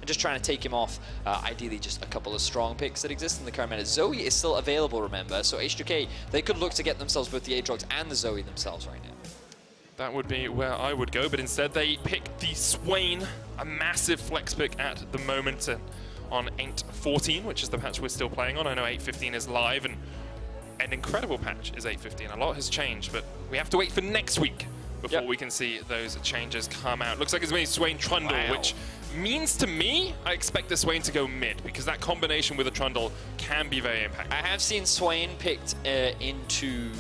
just trying to take him off, ideally just a couple of strong picks that exist in the current meta. Zoe is still available, remember, so H2K, they could look to get themselves both the Aatrox and the Zoe themselves right now. That would be where I would go, but instead they pick the Swain, a massive flex pick at the moment on 8.14, which is the patch we're still playing on. I know 8.15 is live, and an incredible patch is 8.15. A lot has changed, but we have to wait for next week before we can see those changes come out. Looks like it's going to be Swain Trundle, which means to me, I expect the Swain to go mid, because that combination with a Trundle can be very impactful. I have seen Swain picked into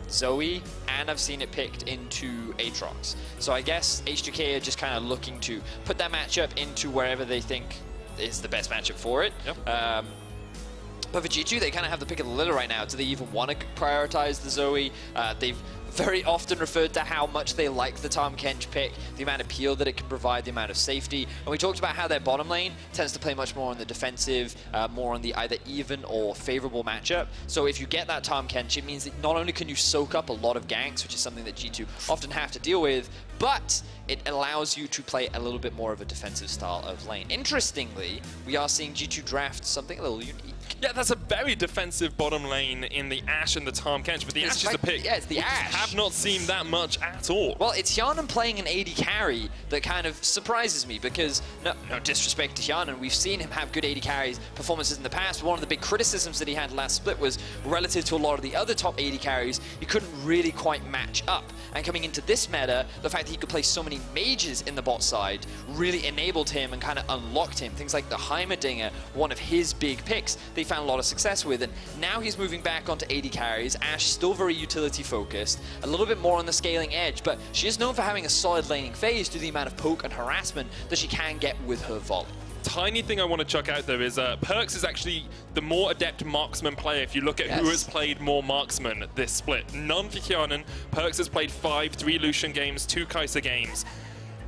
Zoe, and I've seen it picked into Aatrox. So I guess H2K are just kind of looking to put that matchup into wherever they think is the best matchup for it. But for G2, they kind of have the pick of the litter right now. Do they even want to prioritize the Zoe? They've very often referred to how much they like the Tahm Kench pick, the amount of peel that it can provide, the amount of safety. And we talked about how their bottom lane tends to play much more on the defensive, more on the either even or favorable matchup. So if you get that Tahm Kench, it means that not only can you soak up a lot of ganks, which is something that G2 often have to deal with, but it allows you to play a little bit more of a defensive style of lane. Interestingly, we are seeing G2 draft something a little unique. Yeah, that's a very defensive bottom lane in the Ashe and the Tahm Kench, but the Ashe is the pick. Yeah, it's the Ashe. Have not seen that much at all. Well, it's Hjärnan playing an AD carry that kind of surprises me, because no disrespect to Hjärnan, we've seen him have good AD carries performances in the past, but one of the big criticisms that he had last split was relative to a lot of the other top AD carries, he couldn't really quite match up. And coming into this meta, the fact that he could play so many mages in the bot side really enabled him and kind of unlocked him. Things like the Heimerdinger, one of his big picks, they found a lot of success with, and now he's moving back onto AD carries. Ashe still very utility focused, a little bit more on the scaling edge, but she is known for having a solid laning phase due to the amount of poke and harassment that she can get with her volley. Tiny thing I want to chuck out there is PerkZ is actually the more adept marksman player if you look at who has played more marksman this split. None for Hjärnan. PerkZ has played 3 Lucian games, 2 Kai'Sa games.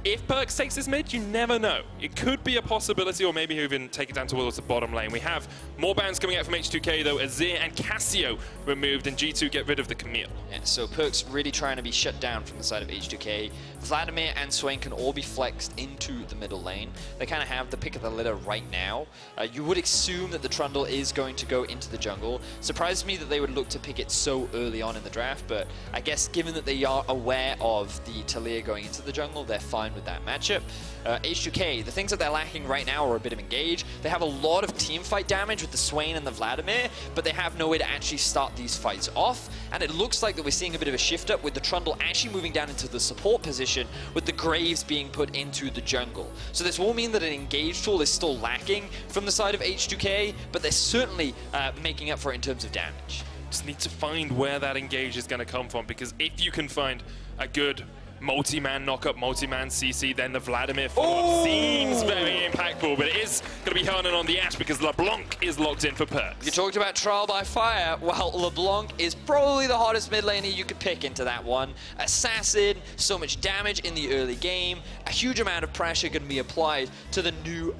If PerkZ takes this mid, you never know. It could be a possibility, or maybe he'll even take it down towards the bottom lane. We have more bans coming out from H2K though, Azir and Cassio removed, and G2 get rid of the Camille. Yeah, so PerkZ really trying to be shut down from the side of H2K. Vladimir and Swain can all be flexed into the middle lane. They kind of have the pick of the litter right now. You would assume that the Trundle is going to go into the jungle. Surprises me that they would look to pick it so early on in the draft, but I guess given that they are aware of the Taliyah going into the jungle, they're fine with that matchup. H2K, the things that they're lacking right now are a bit of engage. They have a lot of team fight damage with the Swain and the Vladimir, but they have no way to actually start these fights off. And it looks like that we're seeing a bit of a shift up with the Trundle actually moving down into the support position, with the Graves being put into the jungle. So this will mean that an engage tool is still lacking from the side of H2K, but they're certainly making up for it in terms of damage. Just need to find where that engage is going to come from, because if you can find a good multi-man knockup, multi-man CC, then the Vladimir follow-up seems very impactful, but it is going to be Hjärnan on the Ashe because LeBlanc is locked in for PerkZ. You talked about trial by fire. Well, LeBlanc is probably the hottest mid laner you could pick into that one. Assassin, so much damage in the early game, a huge amount of pressure going to be applied to the new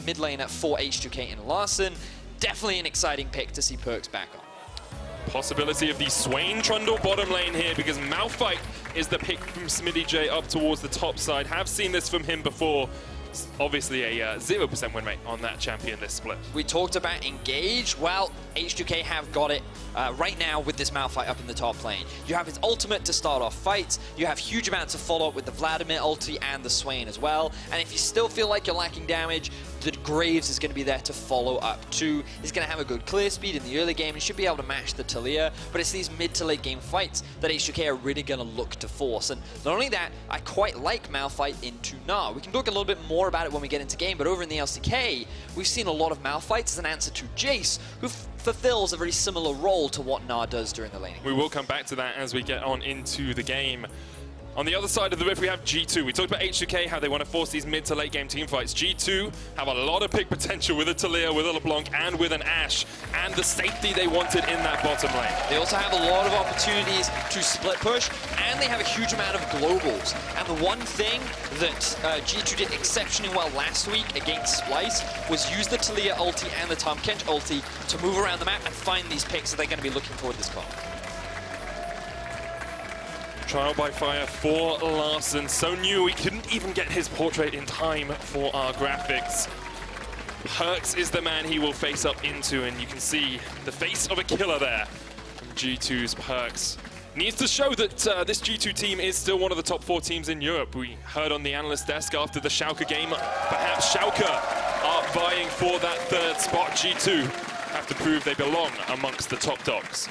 mid laner for H2K in Larssen. Definitely an exciting pick to see PerkZ back on. Possibility of the Swain Trundle bottom lane here, because Malphite is the pick from Smittyj up towards the top side. Have seen this from him before. Obviously a 0% win rate on that champion this split. We talked about engage. Well, H2K have got it right now with this Malphite up in the top lane. You have his ultimate to start off fights. You have huge amounts of follow-up with the Vladimir ulti and the Swain as well. And if you still feel like you're lacking damage, the Graves is going to be there to follow up too. He's going to have a good clear speed in the early game and should be able to match the Taliyah, but it's these mid to late game fights that H2K are really going to look to force. And not only that, I quite like Malphite into Gnar. We can talk a little bit more about it when we get into game, but over in the LCK, we've seen a lot of Malphites as an answer to Jace, who fulfills a very similar role to what Gnar does during the laning. We will come back to that as we get on into the game. On the other side of the rift, we have G2. We talked about H2K, how they want to force these mid to late game team fights. G2 have a lot of pick potential with a Taliyah, with a LeBlanc, and with an Ashe, and the safety they wanted in that bottom lane. They also have a lot of opportunities to split push, and they have a huge amount of globals. And the one thing that G2 did exceptionally well last week against Splice was use the Taliyah ulti and the Tahm Kench ulti to move around the map and find these picks that they're going to be looking for this call. Trial by fire for Larssen. So new, we couldn't even get his portrait in time for our graphics. PerkZ is the man he will face up into, and you can see the face of a killer there from G2's PerkZ. Needs to show that this G2 team is still one of the top 4 teams in Europe. We heard on the analyst desk after the Schalke game, perhaps Schalke are vying for that 3rd spot. G2 have to prove they belong amongst the top dogs.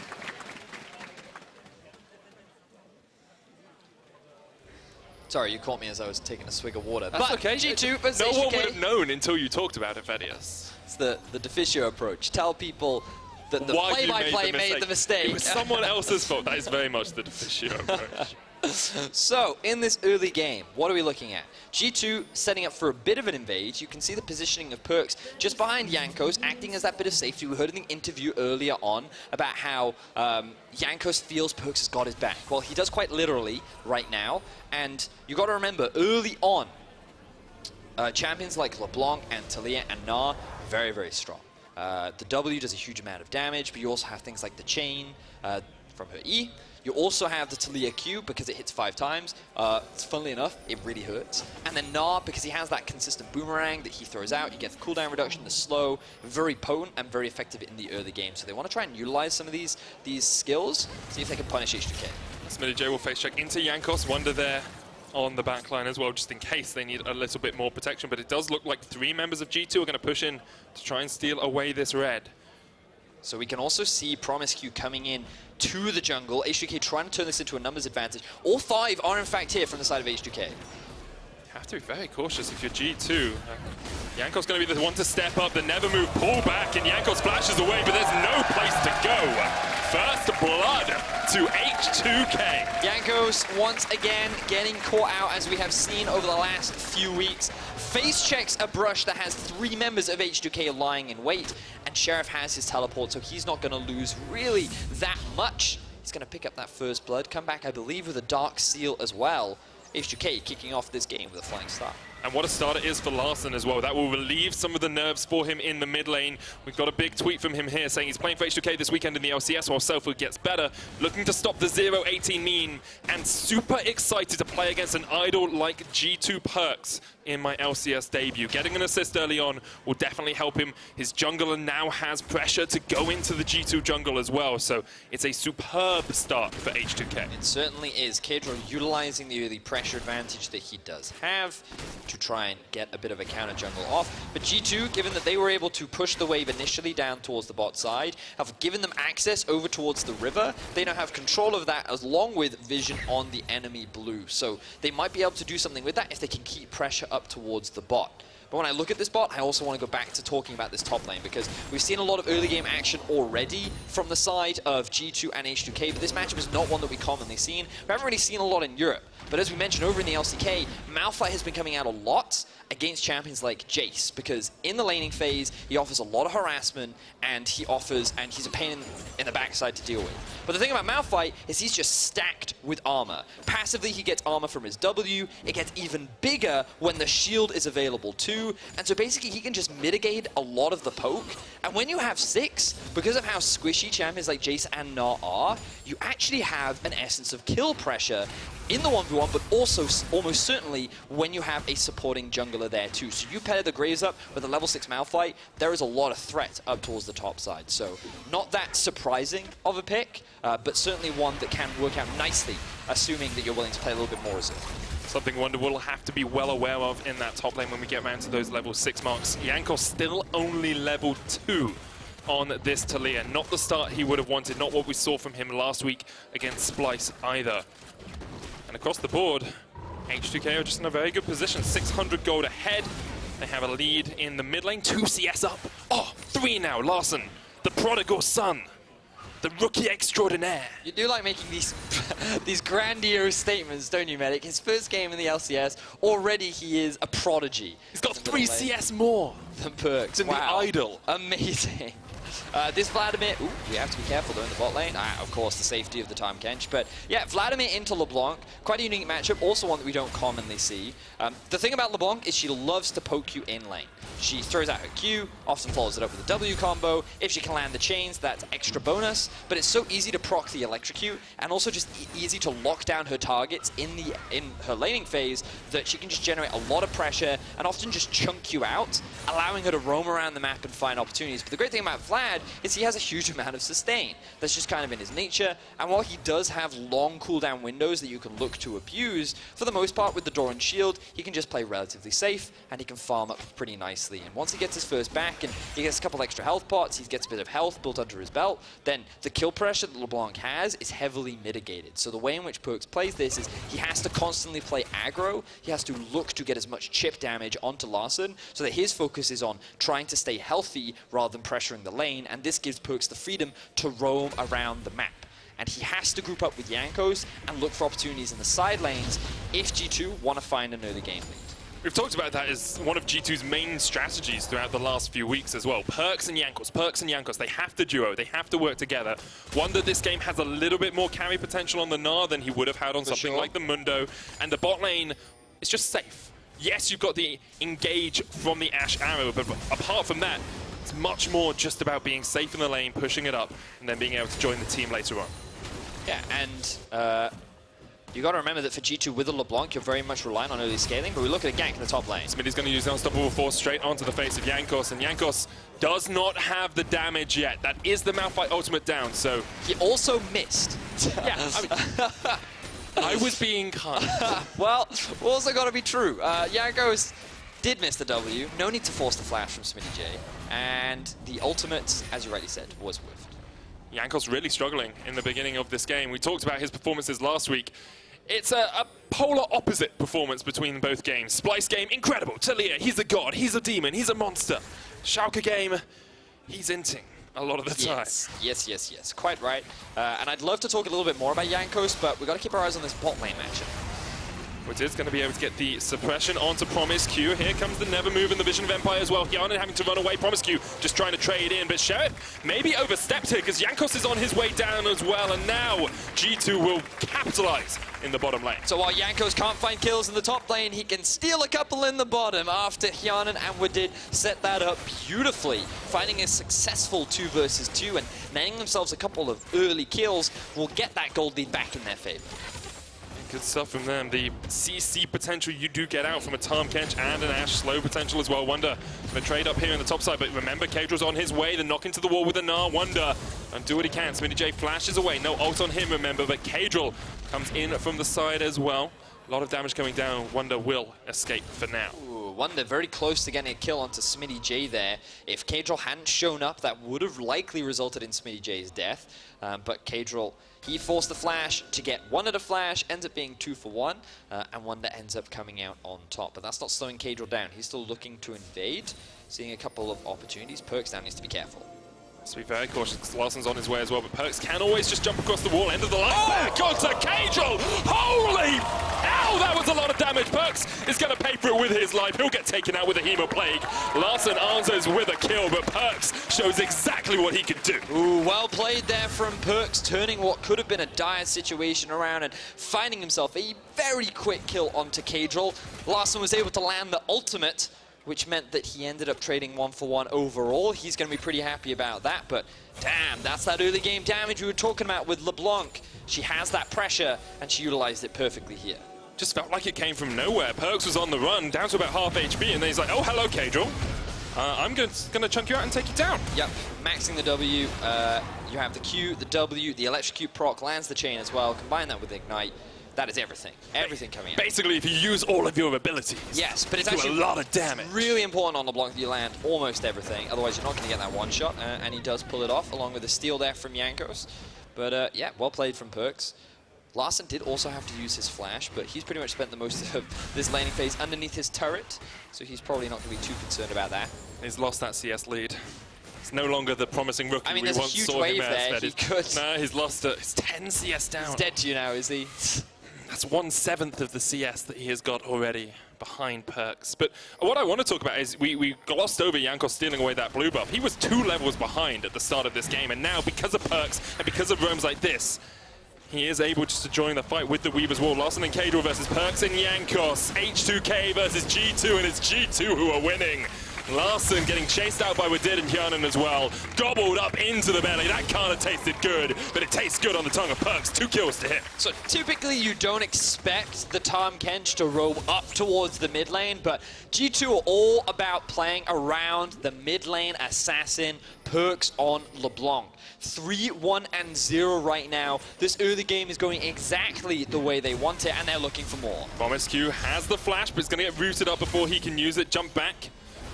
Sorry, you caught me as I was taking a swig of water. That's but okay. G2 versus No H2K. one would have known until you talked about it, Vedius. It's the Deficio approach. Tell people that the Why you play-by-play made the mistake. It was someone else's fault. That is very much the Deficio approach. So, in this early game, what are we looking at? G2 setting up for a bit of an invade. You can see the positioning of PerkZ just behind Jankos, acting as that bit of safety. We heard in the interview earlier on about how Jankos feels PerkZ has got his back. Well, he does quite literally right now. And you got to remember, early on, champions like LeBlanc and Taliyah and Gnar, very, very strong. The W does a huge amount of damage, but you also have things like the chain from her E. You also have the Taliyah Q because it hits 5 times. Funnily enough, it really hurts. And then Gnar, because he has that consistent boomerang that he throws out, you get the cooldown reduction, the slow, very potent and very effective in the early game. So they want to try and utilize some of these skills, see if they can punish H2K. Smittyj will face check into Jankos. Wunder there on the back line as well, just in case they need a little bit more protection. But it does look like 3 members of G2 are going to push in to try and steal away this red. So we can also see Promisq coming in to the jungle. H2K trying to turn this into a numbers advantage. All 5 are in fact here from the side of H2K. You have to be very cautious if you're G2. Jankos going to be the one to step up, the never move, pull back, and Jankos flashes away, but there's no place to go. First blood to H2K. Jankos once again getting caught out, as we have seen over the last few weeks. Face checks a brush that has 3 members of H2K lying in wait, and Sheriff has his teleport, so he's not going to lose really that much. He's going to pick up that first blood, come back, I believe, with a Dark Seal as well. H2K kicking off this game with a flying start. And what a start it is for Larssen as well. That will relieve some of the nerves for him in the mid lane. We've got a big tweet from him here saying he's playing for H2K this weekend in the LCS while Selfwood gets better, looking to stop the 0-18 meme, and super excited to play against an idol like G2 PerkZ in my LCS debut. Getting an assist early on will definitely help him. His jungler now has pressure to go into the G2 jungle as well, so it's a superb start for H2K. It certainly is. Caedrel utilizing the early pressure advantage that he does have to try and get a bit of a counter jungle off. But G2, given that they were able to push the wave initially down towards the bot side, have given them access over towards the river. They now have control of that along with vision on the enemy blue. So they might be able to do something with that if they can keep pressure up towards the bot. But when I look at this bot, I also want to go back to talking about this top lane, because we've seen a lot of early game action already from the side of G2 and H2K, but this matchup is not one that we commonly seen. We haven't really seen a lot in Europe, but as we mentioned over in the LCK, Malphite has been coming out a lot against champions like Jace, because in the laning phase, he offers a lot of harassment, and he's a pain in the backside to deal with. But the thing about Malphite is he's just stacked with armor. Passively, he gets armor from his W. It gets even bigger when the shield is available too. And so basically, he can just mitigate a lot of the poke. And when you have 6, because of how squishy champions like Jace and Gnar are, you actually have an essence of kill pressure in the 1v1, but also almost certainly when you have a supporting jungler there too. So you pair the Graves up with a level 6 Malphite, there is a lot of threat up towards the top side. So not that surprising of a pick, but certainly one that can work out nicely, assuming that you're willing to play a little bit more reserve. Something Wunder will have to be well aware of in that top lane when we get around to those level 6 marks. Jankos still only level 2 on this Taliyah. Not the start he would have wanted, not what we saw from him last week against Splice either. And across the board, H2K are just in a very good position. 600 gold ahead. They have a lead in the mid lane. 2 CS up. Oh, 3 now. Larssen, the prodigal son, the rookie extraordinaire. You do like making these these grandiose statements, don't you, Medic? His first game in the LCS, already he is a prodigy. He's got 3 CS more than PerkZ. Than the idol. Amazing. This Vladimir, ooh, we have to be careful though in the bot lane. Of course, the safety of the Tahm Kench. But yeah, Vladimir into LeBlanc, quite a unique matchup, also one that we don't commonly see. The thing about LeBlanc is she loves to poke you in lane. She throws out her Q, often follows it up with a W combo. If she can land the chains, that's extra bonus. But it's so easy to proc the electrocute, and also just easy to lock down her targets in her laning phase, that she can just generate a lot of pressure and often just chunk you out, allowing her to roam around the map and find opportunities. But the great thing about Vlad is he has a huge amount of sustain. That's just kind of in his nature. And while he does have long cooldown windows that you can look to abuse, for the most part with the Door and Shield, he can just play relatively safe and he can farm up pretty nicely. And once he gets his first back and he gets a couple extra health pots, he gets a bit of health built under his belt, then the kill pressure that LeBlanc has is heavily mitigated. So the way in which PerkZ plays this is he has to constantly play aggro. He has to look to get as much chip damage onto Larssen so that his focus is on trying to stay healthy rather than pressuring the lane, and this gives PerkZ the freedom to roam around the map. And he has to group up with Jankos and look for opportunities in the side lanes if G2 want to find an early game lead. We've talked about that as one of G2's main strategies throughout the last few weeks as well. PerkZ and Jankos, they have to duo, they have to work together. Wunder this game has a little bit more carry potential on the Gnar than he would have had on something like the Mundo, and the bot lane is just safe. Yes, you've got the engage from the Ashe arrow, but apart from that, it's much more just about being safe in the lane, pushing it up, and then being able to join the team later on. Yeah, and you got to remember that for G2 with a LeBlanc, you're very much relying on early scaling, but we look at a gank in the top lane. Smittyj's going to use the Unstoppable Force straight onto the face of Jankos, and Jankos does not have the damage yet. That is the Malphite ultimate down, so... He also missed. Yeah, I mean, I was being kind. Well, also got to be true. Jankos did miss the W. No need to force the flash from Smittyj. And the ultimate, as you rightly said, was whiffed. Jankos really struggling in the beginning of this game. We talked about his performances last week. It's a polar opposite performance between both games. Splice game, incredible. Taliyah, he's a god, he's a demon, he's a monster. Schalke game, he's inting a lot of the time. Yes. Quite right. And I'd love to talk a little bit more about Jankos, but we've got to keep our eyes on this bot lane matchup. Wadid's going to be able to get the suppression onto Promisq. Here comes the never move in the Vision of Empire as well. Hjärnan having to run away. Promisq just trying to trade in, but Sheriff maybe overstepped here because Jankos is on his way down as well, and now G2 will capitalize in the bottom lane. So while Jankos can't find kills in the top lane, he can steal a couple in the bottom after Hjärnan and Wadid set that up beautifully, finding a successful 2 versus 2 and netting themselves a couple of early kills will get that gold lead back in their favor. Good stuff from them. The CC potential you do get out from a Tahm Kench and an Ashe. Slow potential as well. Wunder going to trade up here in the top side, but remember, Caedrel's on his way. The knock into the wall with a Gnar. Wunder and do what he can. Smittyj flashes away. No ult on him, remember, but Caedrel comes in from the side as well. A lot of damage coming down. Wunder will escape for now. Ooh, Wunder very close to getting a kill onto Smittyj there. If Caedrel hadn't shown up, that would have likely resulted in Smittyj's death. But Caedrel, he forced the flash to get Wunder to flash, ends up being 2 for 1, and Wunder ends up coming out on top. But that's not slowing Caedrel down. He's still looking to invade, seeing a couple of opportunities. PerkZ now needs to be careful. Has to be very cautious because Larssen's on his way as well, but PerkZ can always just jump across the wall, end of the line. Back onto Caedrel! Holy hell, that was a lot of damage. PerkZ is going to pay for it with his life. He'll get taken out with a Hemoplague. Larssen answers with a kill, but PerkZ shows exactly what he can do. Ooh, well played there from PerkZ, turning what could have been a dire situation around and finding himself a very quick kill onto Caedrel. Larssen was able to land the ultimate, which meant that he ended up trading 1 for 1 overall. He's going to be pretty happy about that, but damn, that's that early game damage we were talking about with LeBlanc. She has that pressure, and she utilized it perfectly here. Just felt like it came from nowhere. PerkZ was on the run, down to about half HP, and then he's like, oh, hello, Caedrel. I'm going to chunk you out and take you down. Yep, maxing the W. You have the Q, the W, the electrocute proc, lands the chain as well. Combine that with Ignite. That is everything. Everything coming out. Basically, if you use all of your abilities. Yes, but it's do actually a lot of damage. Really important on LeBlanc that you land almost everything. Otherwise, you're not going to get that one shot. And he does pull it off, along with a steal there from Jankos. But yeah, well played from PerkZ. Larssen did also have to use his flash, but he's pretty much spent the most of this laning phase underneath his turret, so he's probably not going to be too concerned about that. He's lost that CS lead. It's no longer the promising rookie I mean, we there's a once huge saw wave him as. there. He could. No, he's lost it. He's 10 CS down. He's dead to you now, is he? That's 1/7 of the CS that he has got already. behind PerkZ. But what I want to talk about is we glossed over Jankos stealing away that blue buff. He was 2 levels behind at the start of this game, and now because of PerkZ and because of roams like this, he is able just to join the fight with the Weaver's Wall. Larssen and Caedrel versus PerkZ and Jankos. H2K versus G2, and it's G2 who are winning. Larssen getting chased out by Wadid and Hjärnan as well. Gobbled up into the belly. That can't have tasted good, but it tastes good on the tongue of PerkZ. 2 kills to him. So typically you don't expect the Tahm Kench to roam up towards the mid lane, but G2 are all about playing around the mid lane assassin, PerkZ on LeBlanc. 3-1-0 right now. This early game is going exactly the way they want it, and they're looking for more. Promisq has the flash, but it's going to get rooted up before he can use it. Jump back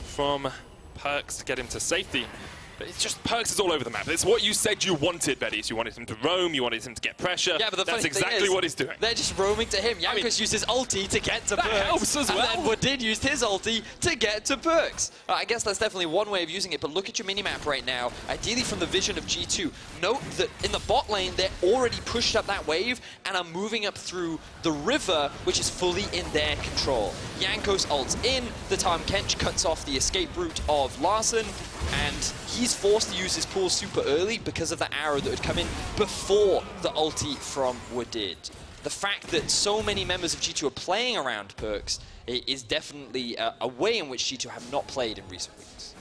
from PerkZ to get him to safety. But it's just PerkZ is all over the map. It's what you said you wanted, Vedius. You wanted him to roam, you wanted him to get pressure. Yeah, but that's exactly what he's doing. They're just roaming to him. Jankos used his ulti to get to PerkZ. That helps as well. And then Wadid used his ulti to get to PerkZ. I guess that's definitely one way of using it, but look at your minimap right now. Ideally from the vision of G2. Note that in the bot lane, they're already pushed up that wave and are moving up through the river, which is fully in their control. Jankos ults in, the Tahm Kench cuts off the escape route of Larssen, and he's forced to use his pool super early because of the arrow that would come in before the ulti from Wadid. The fact that so many members of G2 are playing around PerkZ is definitely a way in which G2 have not played in recent weeks.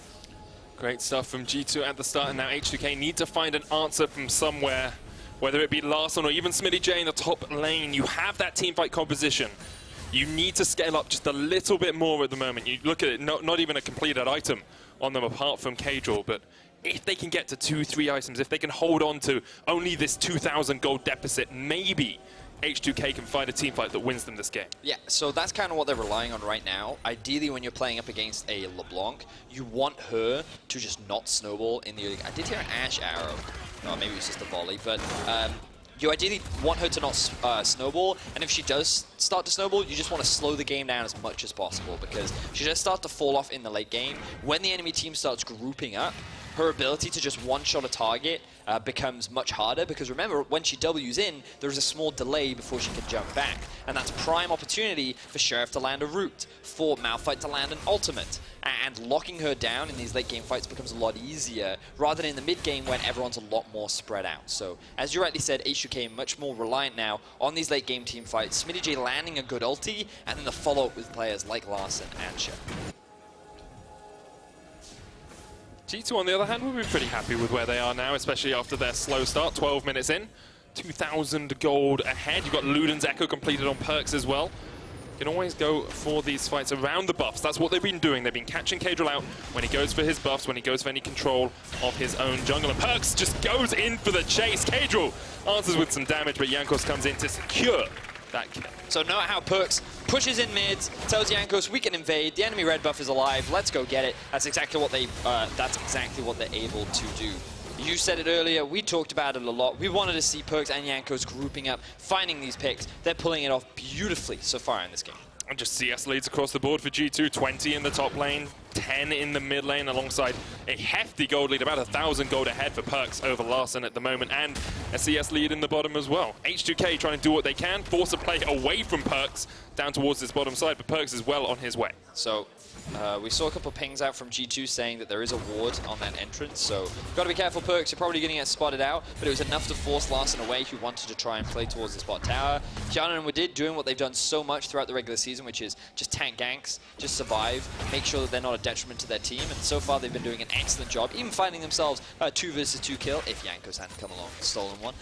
Great stuff from G2 at the start, and now H2K need to find an answer from somewhere, whether it be Larssen or even Smittyj in the top lane. You have that teamfight composition. You need to scale up just a little bit more at the moment. You look at it, not even a completed item on them apart from Caedrel, but if they can get to 2-3 items, if they can hold on to only this 2,000 gold deficit, maybe H2K can find a teamfight that wins them this game. Yeah, so that's kind of what they're relying on right now. Ideally, when you're playing up against a LeBlanc, you want her to just not snowball in the early... I did hear an Ashe arrow. Oh, maybe it was just a volley, but... you ideally want her to not snowball, and if she does start to snowball, you just want to slow the game down as much as possible, because she does start to fall off in the late game. When the enemy team starts grouping up, her ability to just one-shot a target becomes much harder, because remember, when she W's in, there's a small delay before she can jump back, and that's prime opportunity for Sheriff to land a root, for Malphite to land an ultimate, and locking her down in these late game fights becomes a lot easier, rather than in the mid game when everyone's a lot more spread out. So, as you rightly said, H2K much more reliant now on these late game team fights, Smittyj landing a good ulti, and then the follow-up with players like Larssen and Sheriff. G2, on the other hand, will be pretty happy with where they are now, especially after their slow start, 12 minutes in. 2,000 gold ahead. You've got Luden's Echo completed on PerkZ as well. You can always go for these fights around the buffs. That's what they've been doing. They've been catching Caedrel out when he goes for his buffs, when he goes for any control of his own jungle. And PerkZ just goes in for the chase. Caedrel answers with some damage, but Jankos comes in to secure that kill. So note how PerkZ pushes in mids, tells Jankos we can invade. The enemy red buff is alive. Let's go get it. That's exactly what they're able to do. You said it earlier. We talked about it a lot. We wanted to see PerkZ and Jankos grouping up, finding these picks. They're pulling it off beautifully so far in this game. And just CS leads across the board for G2. 20 in the top lane, 10 in the mid lane, alongside a hefty gold lead, about 1,000 gold ahead for PerkZ over Larssen at the moment, and a CS lead in the bottom as well. H2K trying to do what they can, force a play away from PerkZ down towards this bottom side, but PerkZ is well on his way. So we saw a couple of pings out from G2 saying that there is a ward on that entrance, so got to be careful, PerkZ. You're probably going to get spotted out, but it was enough to force Larssen away, who wanted to try and play towards the spot tower. Hjärnan and Wadid doing what they've done so much throughout the regular season, which is just tank ganks, just survive, make sure that they're not a detriment to their team, and so far they've been doing an excellent job, even finding themselves 2 versus 2 kill, if Jankos hadn't come along and stolen one.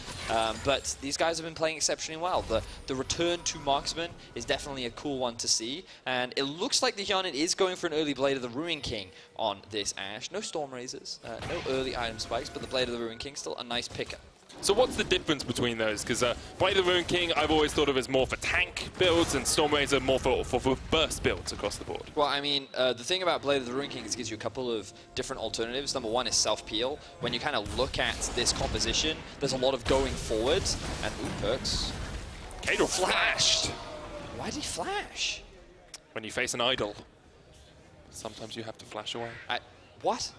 But these guys have been playing exceptionally well. The return to Marksman is definitely a cool one to see, and it looks like the Hjärnan is going for an early Blade of the Ruin King on this Ashe. No Storm Razors, no early item spikes, but the Blade of the Ruin King still a nice pickup. So what's the difference between those? Because Blade of the Ruin King I've always thought of as more for tank builds, and Storm Razor more for burst builds across the board. Well, I mean, the thing about Blade of the Ruin King is it gives you a couple of different alternatives. Number one is self-peel. When you kind of look at this composition, there's a lot of going forwards, and PerkZ. Caedrel flashed! Why did he flash? When you face an idol, sometimes you have to flash away. What?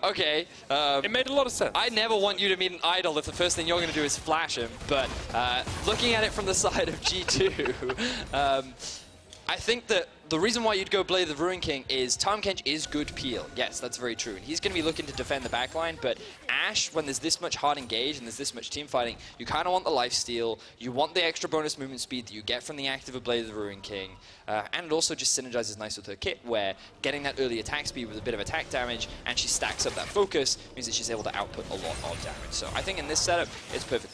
Okay. It made a lot of sense. I never want you to meet an idol if the first thing you're going to do is flash him, but looking at it from the side of G2, I think that the reason why you'd go Blade the Ruin King is Tahm Kench is good peel. Yes, that's very true. And he's going to be looking to defend the backline, but Ashe, when there's this much hard engage and there's this much team fighting, you kind of want the lifesteal, you want the extra bonus movement speed that you get from the active of Blade the Ruin King, and it also just synergizes nice with her kit, where getting that early attack speed with a bit of attack damage, and she stacks up that focus, means that she's able to output a lot of damage. So I think in this setup, it's perfect.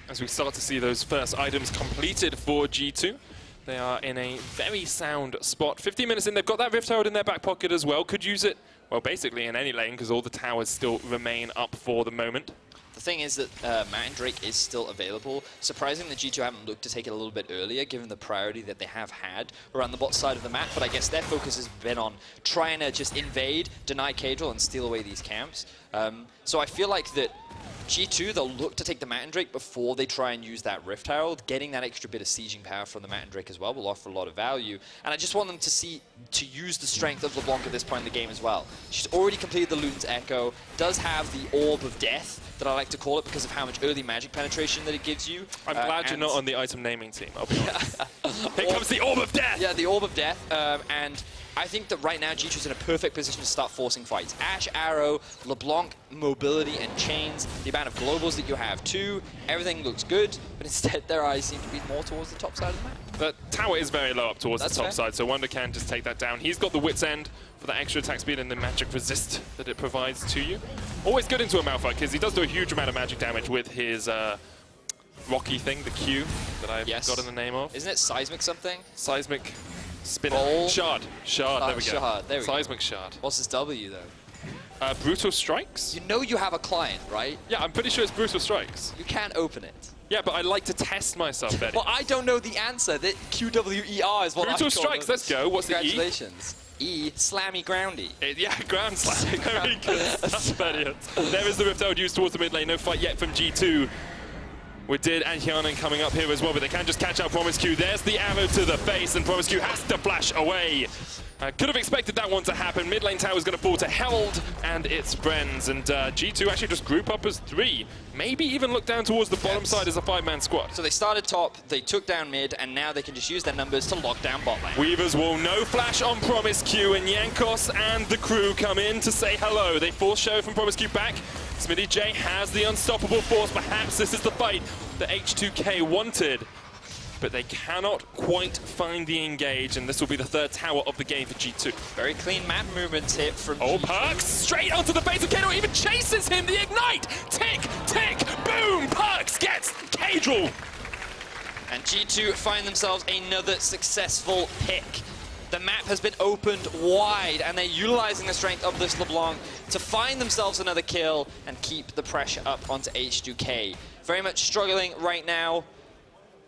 As we start to see those first items completed for G2, they are in a very sound spot. 15 minutes in, they've got that Rift Herald in their back pocket as well. Could use it, well, basically in any lane, because all the towers still remain up for the moment. The thing is that Matt and Drake is still available. Surprisingly, G2 haven't looked to take it a little bit earlier, given the priority that they have had around the bot side of the map. But I guess their focus has been on trying to just invade, deny Caedrel, and steal away these camps. So I feel like that G2, they'll look to take the Matt and Drake before they try and use that Rift Herald. Getting that extra bit of sieging power from the Matt and Drake as well will offer a lot of value. And I just want them to use the strength of LeBlanc at this point in the game as well. She's already completed the Luden's Echo, does have the Orb of Death, that I like to call it because of how much early magic penetration that it gives you. I'm glad you're not on the item naming team, I'll be honest. Here comes the Orb of Death! Yeah, the Orb of Death, and I think that right now G2's in a perfect position to start forcing fights. Ashe, Arrow, LeBlanc, mobility and chains, the amount of globals that you have too, everything looks good, but instead their eyes seem to be more towards the top side of the map. The tower is very low up towards That's the top fair. side, so Wunder can just take that down. He's got the Wit's End for that extra attack speed and the magic resist that it provides to you. Always good into a Malphite, because he does do a huge amount of magic damage with his rocky thing, the Q, that I've forgotten the name of. Isn't it Seismic something? Seismic spinner. Bowl? Shard. Shard, there we go. Shard, there we go. Seismic Shard. What's his W though? Brutal Strikes? You know you have a client, right? Yeah, I'm pretty sure it's Brutal Strikes. You can't open it. Yeah, but I like to test myself, Vedius. Well, I don't know the answer. The QWER is what I call Brutal Strikes, let's go. What's the E? Congratulations. E, Slammy Groundy. Yeah, Ground Slam. Very good stuff, Vedius. There is the Rift Herald used towards the mid lane. No fight yet from G2. Wadid and Hjärnan coming up here as well, but they can just catch out Promisq. There's the arrow to the face, and Promisq has to flash away. Could have expected that one to happen. Mid lane tower is going to fall to Herald and its friends, and G2 actually just group up as 3. Maybe even look down towards the bottom side as a 5-man squad. So they started top, they took down mid, and now they can just use their numbers to lock down bot lane. Weavers will no flash on Promisq, and Jankos and the crew come in to say hello. They force show from Promisq back. Smittyj has the unstoppable force. Perhaps this is the fight that H2K wanted. But they cannot quite find the engage, and this will be the 3rd tower of the game for G2. Very clean map movements here from Oh, G2. PerkZ straight onto the face of Caedrel, even chases him, the ignite! Tick, tick, boom! PerkZ gets Caedrel! And G2 find themselves another successful pick. The map has been opened wide, and they're utilizing the strength of this LeBlanc to find themselves another kill and keep the pressure up onto H2K. Very much struggling right now.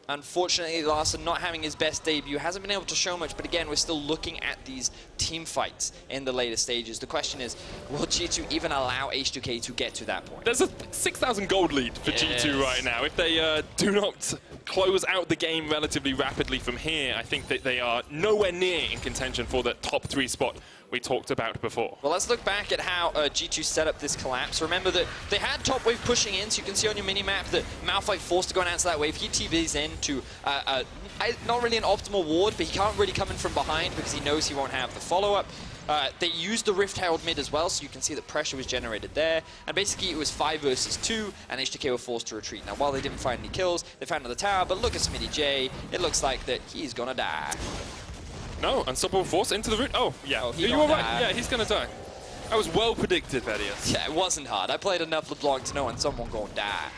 Unfortunately, Larssen not having his best debut, hasn't been able to show much, but again, we're still looking at these team fights in the later stages. The question is, will G2 even allow H2K to get to that point? There's a 6,000 gold lead for G2 right now. If they do not close out the game relatively rapidly from here, I think that they are nowhere near in contention for the top 3 spot we talked about before. Well, let's look back at how G2 set up this collapse. Remember that they had top wave pushing in, so you can see on your mini-map that Malphite forced to go and answer that wave. He TVs in to not really an optimal ward, but he can't really come in from behind because he knows he won't have the follow-up. They used the Rift Herald mid as well, so you can see that pressure was generated there. And basically it was 5 versus 2, and H2K were forced to retreat. Now, while they didn't find any kills, they found another tower, but look at Smittyj. It looks like that he's gonna die. No, unstoppable force into the root. Oh, yeah. Oh, he you were gonna right. die. Yeah, he's gonna die. That was well predicted, Vedius. Yeah, it wasn't hard. I played enough LeBlanc to know when someone gonna die.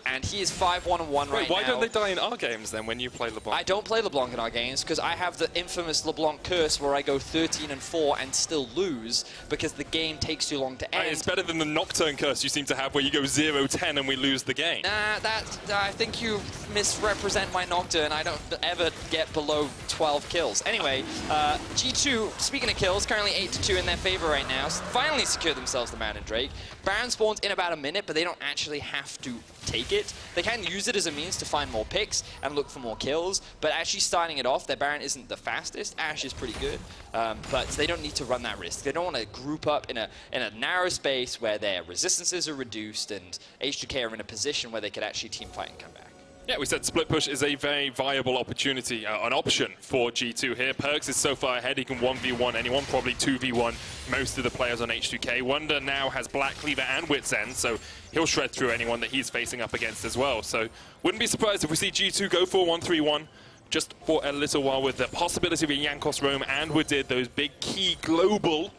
And he is 5-1-1 right now. Why don't they die in our games then when you play LeBlanc? I don't play LeBlanc in our games because I have the infamous LeBlanc curse where I go 13-4 and still lose because the game takes too long to end. It's better than the Nocturne curse you seem to have where you go 0-10 and we lose the game. Nah, I think you misrepresent my Nocturne. I don't ever get below 12 kills. Anyway, G2, speaking of kills, currently 8-2 in their favor right now. Finally secure themselves the Matt and Drake. Baron spawns in about a minute, but they don't actually have to take it. They can use it as a means to find more picks and look for more kills, but actually starting it off, their Baron isn't the fastest. Ashe is pretty good, but they don't need to run that risk. They don't want to group up in a narrow space where their resistances are reduced and H2K are in a position where they could actually team fight and come back. Yeah, we said split push is a very viable opportunity, an option for G2 here. PerkZ is so far ahead, he can 1v1 anyone, probably 2v1 most of the players on H2K. Wunder now has Black Cleaver and Wit's End, so he'll shred through anyone that he's facing up against as well. So wouldn't be surprised if we see G2 go for 1-3-1 just for a little while, with the possibility of a Jankos roam and Wadid, those big key global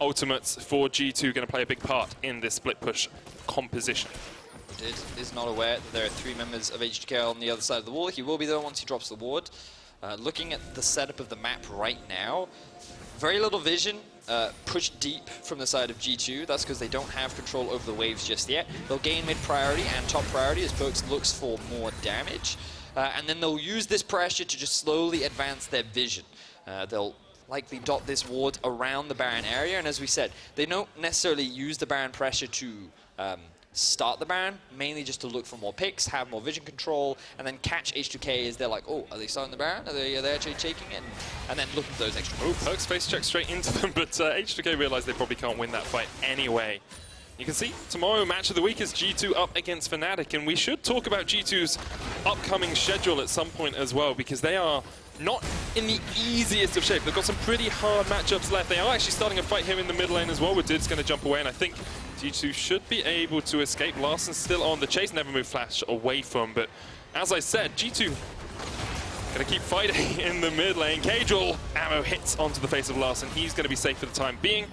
ultimates for G2 going to play a big part in this split push composition. Wadid is not aware that there are 3 members of H2K on the other side of the wall. He will be there once he drops the ward. Looking at the setup of the map right now, very little vision pushed deep from the side of G2. That's because they don't have control over the waves just yet. They'll gain mid priority and top priority as PerkZ looks for more damage. And then they'll use this pressure to just slowly advance their vision. They'll likely dot this ward around the Baron area, and as we said, they don't necessarily use the Baron pressure to start the Baron, mainly just to look for more picks, have more vision control, and then catch H2K as they're like, oh, are they starting the Baron? Are they actually taking it? And then look at those extra moves. PerkZ face check straight into them, but H2K realize they probably can't win that fight anyway. You can see tomorrow match of the week is G2 up against Fnatic, and we should talk about G2's upcoming schedule at some point as well, because they are not in the easiest of shape. They've got some pretty hard matchups left. They are actually starting a fight here in the mid lane as well. Wadid's going to jump away, and I think G2 should be able to escape. Larssen's still on the chase, never move Flash away from, but as I said, G2 going to keep fighting in the mid lane. Caedrel ammo hits onto the face of Larssen. He's going to be safe for the time being,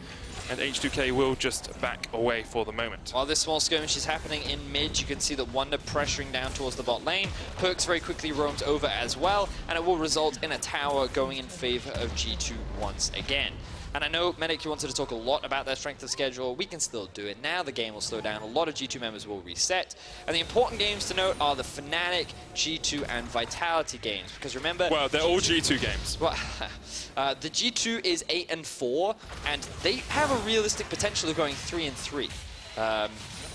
and H2K will just back away for the moment. While this small skirmish is happening in mid, you can see that Wunder pressuring down towards the bot lane. PerkZ very quickly roams over as well, and it will result in a tower going in favor of G2 once again. And I know, Medic, you wanted to talk a lot about their strength of schedule. We can still do it now. The game will slow down. A lot of G2 members will reset. And the important games to note are the Fnatic, G2, and Vitality games. Because remember... Well, they're all G2 games. Well, the G2 is 8-4, and they have a realistic potential of going 3-3.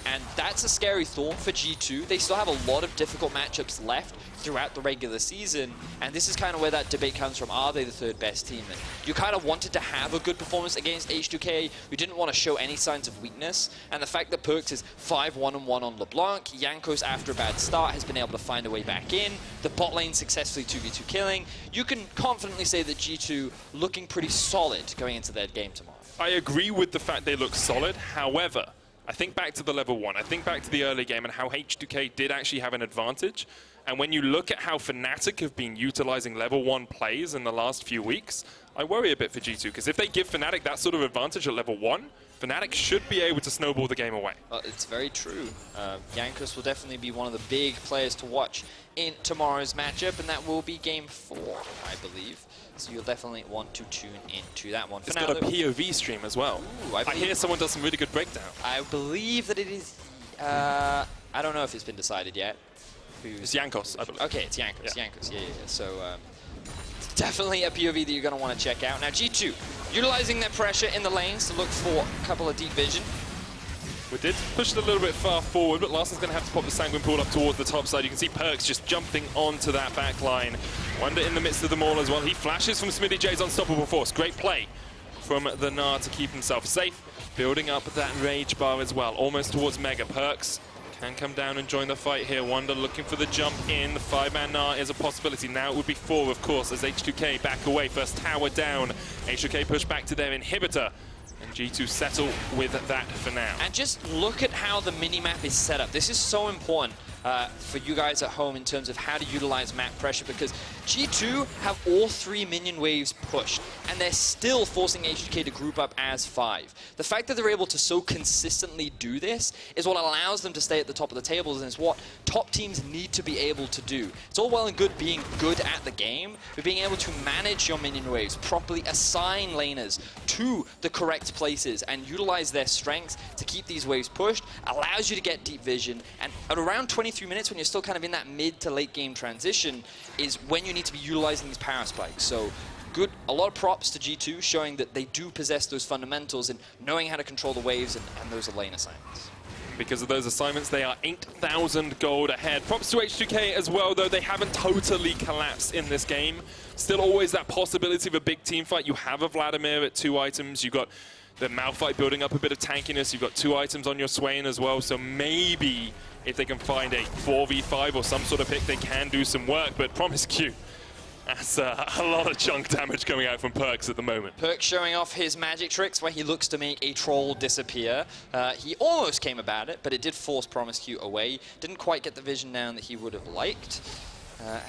And that's a scary thought for G2. They still have a lot of difficult matchups left throughout the regular season, and this is kind of where that debate comes from. Are they the third best team? And you kind of wanted to have a good performance against H2K. You didn't want to show any signs of weakness, and the fact that PerkZ is 5-1-1 on LeBlanc, Jankos after a bad start has been able to find a way back in, the bot lane successfully 2v2 killing, you can confidently say that G2 looking pretty solid going into their game tomorrow. I agree with the fact they look solid, however, I think back to the level 1, I think back to the early game and how H2K did actually have an advantage. And when you look at how Fnatic have been utilizing level 1 plays in the last few weeks, I worry a bit for G2, because if they give Fnatic that sort of advantage at level 1, Fnatic should be able to snowball the game away. Well, it's very true. Jankos will definitely be one of the big players to watch in tomorrow's matchup, and that will be game 4, I believe. So you'll definitely want to tune into that one. It's got a POV stream as well. Ooh, I hear someone does some really good breakdown. I believe that it is... I don't know if it's been decided yet. It's Jankos, I believe. Okay, it's Jankos. Yeah. Jankos, yeah. So definitely a POV that you're going to want to check out. Now G2, utilizing their pressure in the lanes to look for a couple of deep vision. Wadid pushed a little bit far forward, but Larsen's going to have to pop the Sanguine Pool up towards the top side. You can see PerkZ just jumping onto that back line. Wunder in the midst of them all as well. He flashes from Smittyj's unstoppable force. Great play from the Gnar to keep himself safe. Building up that rage bar as well, almost towards Mega. PerkZ can come down and join the fight here. Wunder looking for the jump in. The 5-man Gnar is a possibility. Now it would be 4, of course, as H2K back away. First tower down. H2K push back to their inhibitor. And G2 settle with that for now. And just look at how the minimap is set up. This is so important for you guys at home in terms of how to utilize map pressure, because G2 have all 3 minion waves pushed, and they're still forcing H2K to group up as 5. The fact that they're able to so consistently do this is what allows them to stay at the top of the tables, and it's what top teams need to be able to do. It's all well and good being good at the game, but being able to manage your minion waves, properly assign laners to the correct places, and utilize their strengths to keep these waves pushed, allows you to get deep vision. And at around 23 minutes, when you're still kind of in that mid to late game transition, is when you need to be utilizing these power spikes. So good, a lot of props to G2, showing that they do possess those fundamentals and knowing how to control the waves and those lane assignments. because of those assignments. They are 8,000 gold ahead. Props to H2K as well, though. They haven't totally collapsed in this game. Still always that possibility of a big team fight. You have a Vladimir at 2 items. You've got the Malphite building up a bit of tankiness. You've got 2 items on your Swain as well. So maybe if they can find a 4v5 or some sort of pick, they can do some work. But Promisq, that's a lot of chunk damage coming out from PerkZ at the moment. PerkZ showing off his magic tricks where he looks to make a troll disappear. He almost came about it, but it did force Promisq away. Didn't quite get the vision down that he would have liked.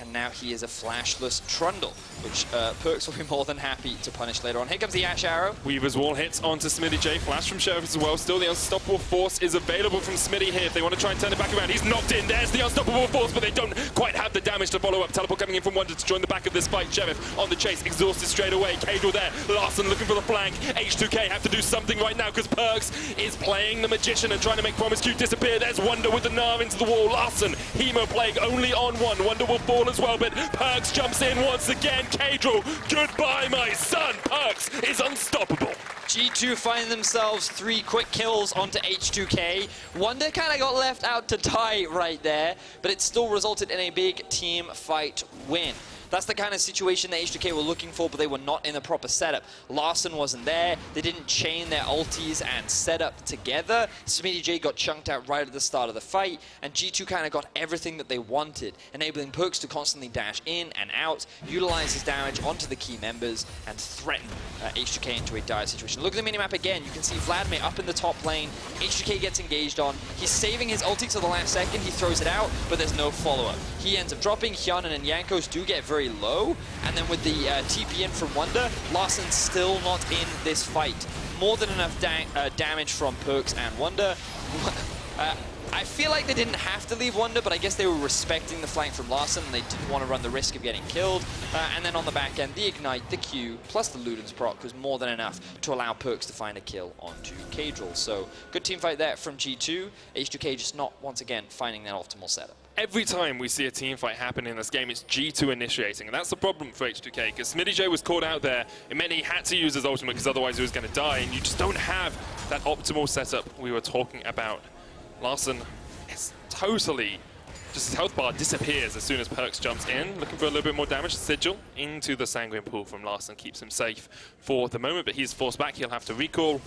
And now he is a flashless Trundle, which PerkZ will be more than happy to punish later on. Here comes the Ashe arrow. Weaver's wall hits onto Smittyj. Flash from Sheriff as well. Still the unstoppable force is available from Smitty here if they want to try and turn it back around. He's knocked in. There's the unstoppable force, but they don't quite have the damage to follow up. Teleport coming in from Wunder to join the back of this fight. Sheriff on the chase, exhausted straight away. Caedrel there. Larssen looking for the flank. H2K have to do something right now because PerkZ is playing the Magician and trying to make Promisq disappear. There's Wunder with the Gnar into the wall. Larssen, Hemo playing only on one. Wunder will fall as well, but PerkZ jumps in once again. Caedrel, goodbye, my son. PerkZ is unstoppable. G2 find themselves 3 quick kills onto H2K. Wunder kind of got left out to die right there, but it still resulted in a big team fight win. That's the kind of situation that H2K were looking for, but they were not in the proper setup. Larssen wasn't there. They didn't chain their ultis and set up together. Smittyj got chunked out right at the start of the fight, and G2 kind of got everything that they wanted, enabling PerkZ to constantly dash in and out, utilize his damage onto the key members, and threaten H2K into a dire situation. Look at the minimap again. You can see Vladimir up in the top lane. H2K gets engaged on. He's saving his ulti till the last second. He throws it out, but there's no follow-up. He ends up dropping. Hjärnan and Jankos do get very low, and then with the TP in from Wunder, Larssen still not in this fight. More than enough damage from PerkZ and Wunder. I feel like they didn't have to leave Wunder, but I guess they were respecting the flank from Larssen and they didn't want to run the risk of getting killed. And then on the back end, the Ignite, the Q, plus the Luden's proc was more than enough to allow PerkZ to find a kill onto Caedrel. So good team fight there from G2. H2K just not, once again, finding that optimal setup. Every time we see a team fight happen in this game, it's G2 initiating, and that's the problem for H2K, because Smittyj was caught out there. It meant he had to use his ultimate, because otherwise he was going to die, and you just don't have that optimal setup we were talking about. Larssen is totally, just his health bar disappears as soon as PerkZ jumps in, looking for a little bit more damage. Sigil into the Sanguine pool from Larssen keeps him safe for the moment, but he's forced back. He'll have to recall.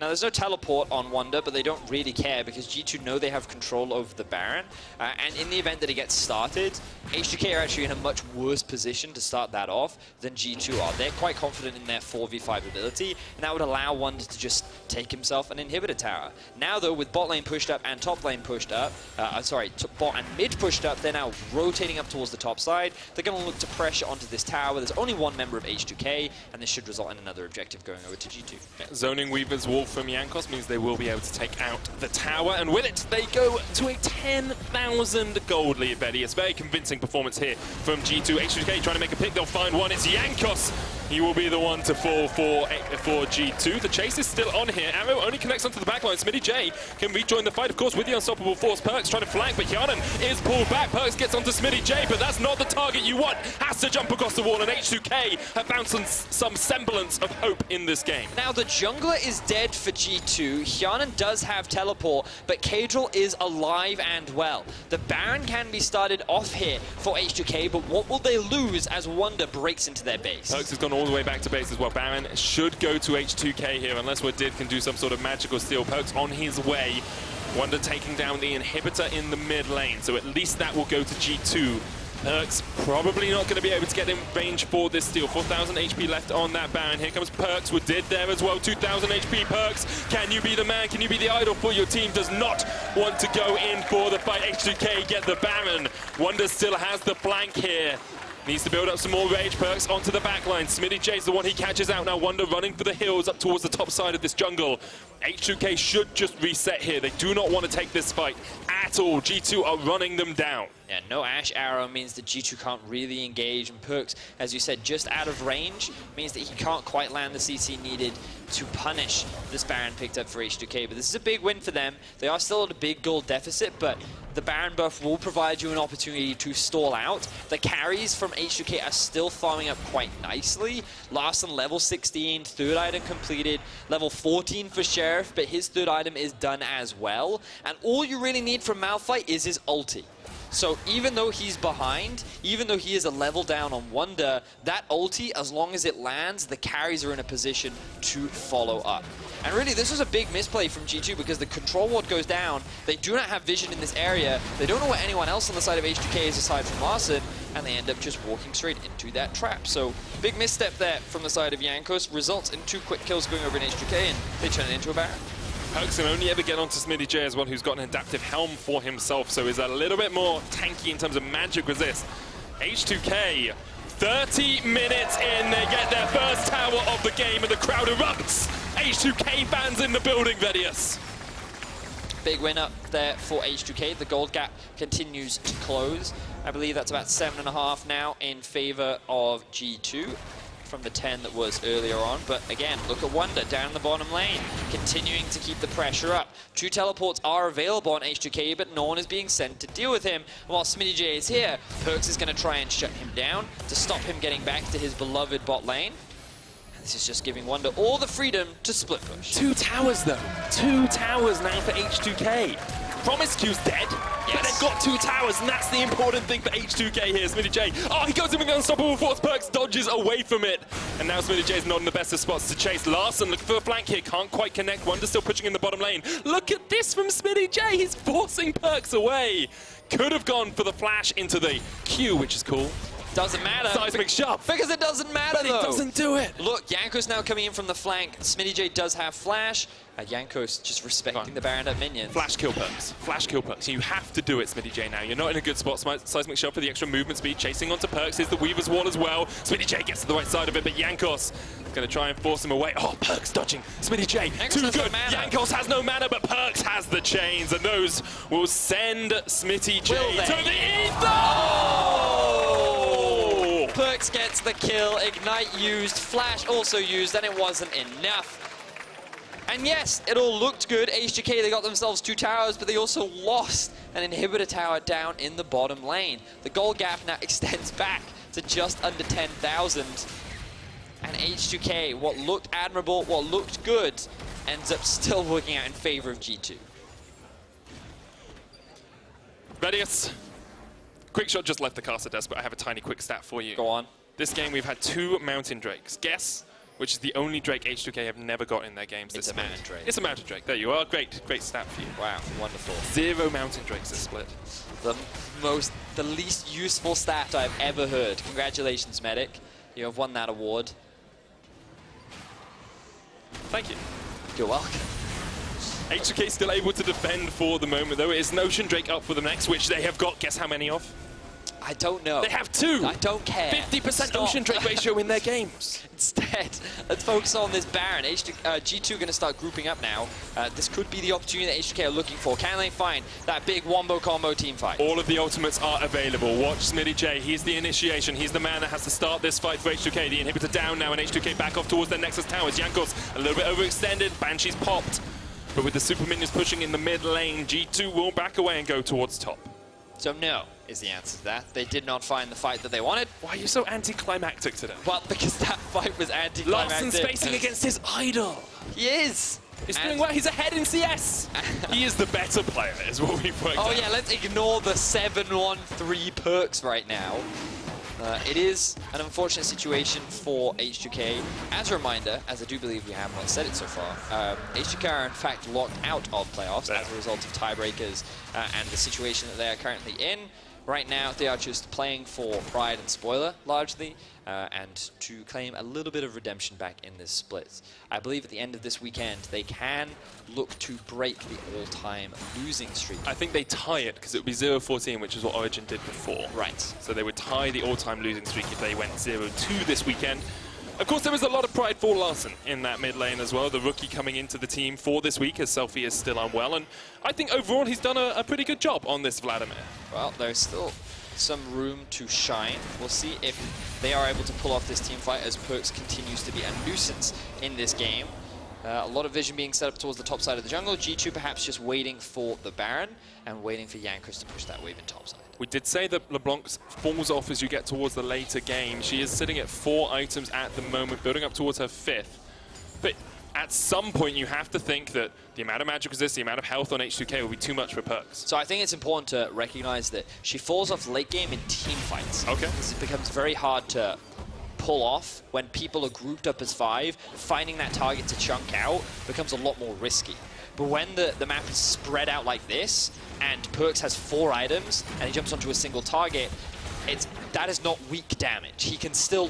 Now, there's no teleport on Wunder, but they don't really care because G2 know they have control over the Baron. And in the event that it gets started, H2K are actually in a much worse position to start that off than G2 are. They're quite confident in their 4v5 ability, and that would allow Wunder to just take himself an inhibitor tower. Now, though, with bot lane pushed up and top lane pushed up, bot and mid pushed up, they're now rotating up towards the top side. They're going to look to pressure onto this tower. There's only one member of H2K, and this should result in another objective going over to G2. Yeah, zoning Weaver's wall from Jankos means they will be able to take out the tower, and with it they go to a 10,000 gold lead. Vedius, very convincing performance here from G2. H2K trying to make a pick, they'll find one. It's Jankos. He will be the one to fall for G2. The chase is still on here. Arrow only connects onto the backline. Smittyj can rejoin the fight, of course, with the unstoppable force. PerkZ trying to flank, but Hjärnan is pulled back. PerkZ gets onto Smittyj, but that's not the target you want. Has to jump across the wall, and H2K have found some semblance of hope in this game. Now, the jungler is dead for G2. Hjärnan does have teleport, but Caedrel is alive and well. The Baron can be started off here for H2K, but what will they lose as Wunder breaks into their base? PerkZ has gone all the way back to base as well. Baron should go to H2K here, unless Wadid can do some sort of magical steal. PerkZ on his way. Wunder taking down the inhibitor in the mid lane, so at least that will go to G2. PerkZ probably not going to be able to get in range for this steal. 4,000 HP left on that Baron. Here comes PerkZ. Wadid there as well. 2,000 HP. PerkZ, can you be the man? Can you be the idol for your team? Does not want to go in for the fight. H2K get the Baron. Wunder still has the flank here. Needs to build up some more rage. PerkZ onto the backline. Smittyj is the one he catches out now. Wunder running for the hills up towards the top side of this jungle. H2K should just reset here. They do not want to take this fight at all. G2 are running them down. Yeah, no Ashe arrow means that G2 can't really engage, and PerkZ, as you said, just out of range means that he can't quite land the CC needed to punish this Baron picked up for H2K. But this is a big win for them. They are still at a big gold deficit, but the Baron buff will provide you an opportunity to stall out. The carries from H2K are still farming up quite nicely. Larssen level 16, third item completed, level 14 for Sheriff, but his third item is done as well. And all you really need from Malphite is his ulti. So even though he's behind, even though he is a level down on Wunder, that ulti, as long as it lands, the carries are in a position to follow up. And really, this was a big misplay from G2 because the control ward goes down. They do not have vision in this area. They don't know what anyone else on the side of H2K is aside from Larssen, and they end up just walking straight into that trap. So big misstep there from the side of Jankos results in 2 quick kills going over in H2K, and they turn it into a Baron. PerkZ can only ever get onto Smittyj as well, who's got an adaptive helm for himself, so is a little bit more tanky in terms of magic resist. H2K, 30 minutes in, they get their first tower of the game, and the crowd erupts. H2K fans in the building, Vedius. Big win up there for H2K. The gold gap continues to close. I believe that's about 7.5 now in favor of G2. From the 10 that was earlier on. But again, look at Wunder down the bottom lane, continuing to keep the pressure up. 2 teleports are available on H2K, but no one is being sent to deal with him. And while Smittyj is here, PerkZ is going to try and shut him down to stop him getting back to his beloved bot lane. And this is just giving Wunder all the freedom to split push. 2 towers though. 2 towers now for H2K. Promisq's dead, but they've got 2 towers, and that's the important thing for H2K here. Smittyj, oh, he goes in with an unstoppable force. PerkZ dodges away from it, and now Smittyj is not in the best of spots to chase. Larssen looking for a flank here, can't quite connect. Wunder still pushing in the bottom lane. Look at this from Smittyj, he's forcing PerkZ away. Could have gone for the flash into the Q, which is cool. Doesn't matter. Seismic shove. Because it doesn't matter, but though. It doesn't do it. Look, Jankos now coming in from the flank. Smittyj does have flash. Jankos just respecting the Baron up minions. Flash kill PerkZ. Flash kill PerkZ. You have to do it, Smittyj, now. You're not in a good spot. Seismic shove for the extra movement speed. Chasing onto PerkZ is the Weaver's Wall as well. Smittyj gets to the right side of it, but Jankos is going to try and force him away. Oh, PerkZ dodging. Smittyj, too good. Jankos has no mana, but PerkZ has the chains, and those will send Smittyj to the ether! Oh! PerkZ gets the kill, Ignite used, Flash also used, and it wasn't enough. And yes, it all looked good. H2K, they got themselves 2 towers, but they also lost an inhibitor tower down in the bottom lane. The gold gap now extends back to just under 10,000. And H2K, what looked admirable, what looked good, ends up still working out in favor of G2. Vedius. QuickShot just left the caster desk, but I have a tiny quick stat for you. Go on. This game, we've had 2 Mountain Drakes. Guess which is the only Drake H2K have never got in their games this split. It's a Mountain Drake. It's a Mountain Drake. There you are. Great, great stat for you. Wow, wonderful. 0 Mountain Drakes this split. The least useful stat I've ever heard. Congratulations, Medic. You have won that award. Thank you. You're welcome. H2K still able to defend for the moment, though. It is Notion Drake up for the next, which they have got. Guess how many of? I don't know. They have 2. I don't care. 50% Ocean Drake ratio in their games. Instead, let's focus on this Baron. G2 going to start grouping up now. This could be the opportunity that H2K are looking for. Can they find that big wombo combo team fight? All of the ultimates are available. Watch Smittyj. He's the initiation. He's the man that has to start this fight for H2K. The inhibitor down now, and H2K back off towards their Nexus towers. Jankos a little bit overextended. Banshee's popped. But with the super minions pushing in the mid lane, G2 will back away and go towards top. So no is the answer to that. They did not find the fight that they wanted. Why are you so anticlimactic today? Well, because that fight was anticlimactic. Larssen's facing against his idol. He is. He's doing well. He's ahead in CS. He is the better player, is what we've worked out. Oh yeah, let's ignore the 7-1-3 PerkZ right now. It is an unfortunate situation for H2K. As a reminder, as I do believe we have not said it so far, H2K are in fact locked out of playoffs as a result of tiebreakers and the situation that they are currently in. Right now, they are just playing for pride and spoiler, largely, and to claim a little bit of redemption back in this split. I believe at the end of this weekend, they can look to break the all-time losing streak. I think they tie it, because it would be 0-14, which is what Origin did before. Right. So they would tie the all-time losing streak if they went 0-2 this weekend. Of course, there was a lot of pride for Larssen in that mid lane as well. The rookie coming into the team for this week as Selfie is still unwell. And I think overall he's done a pretty good job on this Vladimir. Well, there's still some room to shine. We'll see if they are able to pull off this team fight as PerkZ continues to be a nuisance in this game. A lot of vision being set up towards the top side of the jungle. G2 perhaps just waiting for the Baron and waiting for Jankos to push that wave in top side. We did say that LeBlanc falls off as you get towards the later game. She is sitting at 4 items at the moment, building up towards her 5th. But at some point you have to think that the amount of magic resist, the amount of health on H2K will be too much for PerkZ. So I think it's important to recognize that she falls off late game in team fights. Okay. Because it becomes very hard to pull off when people are grouped up as 5. Finding that target to chunk out becomes a lot more risky. But when the map is spread out like this, and PerkZ has 4 items, and he jumps onto a single target, that is not weak damage. He can still